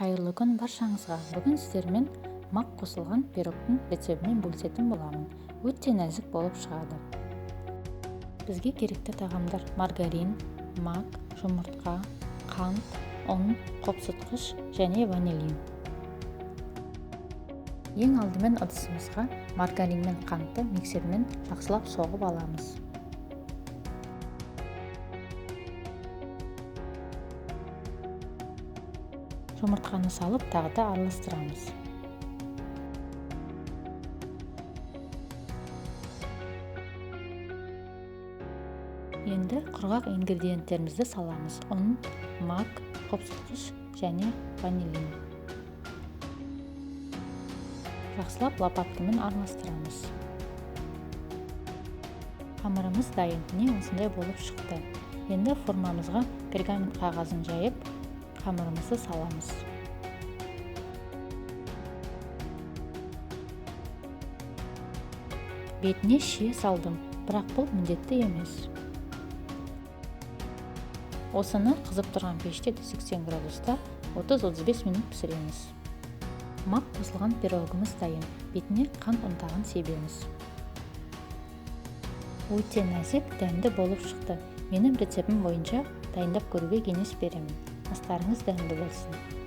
Қайырлы күн баршаңызға. Бүгін сіздермен мақ қосылған пирогтың рецептімен бөлісетін боламын. Өте нәзік болып шығады. Бізге керекті тағамдар: маргарин, мақ, жұмыртқа, қант, ұн, қопсытқыш және ванилин. Ең алдымен ыдысымызға маргарин мен қантты миксермен жақсылап соғып аламыз. Жұмыртқаны салып, тағы да араластырамыз. Енді құрғақ ингредиенттерімізді саламыз: ұн, мақ, қопсытқыш және ванилин. Жақсылап лопаткамен араластырамыз. Қамырымыз дайын. Міне осындай болып шықты. Енді формамызға пергамент қағазын жайып, қамырымызды саламыз. Бетіне шие салдым, бірақ бұл міндетті емес. Осыны қызып тұрған пеште 180 градуста 30-35 минут пісіреміз. Мақ қосылған пирогымыз дайын. Бетіне қант ұнтағын себеміз. Өте нәзік, дәмді болып шықты. Менің рецептім бойынша дайындап көруге кеңес беремін. Астарыңыз дәмді болсын.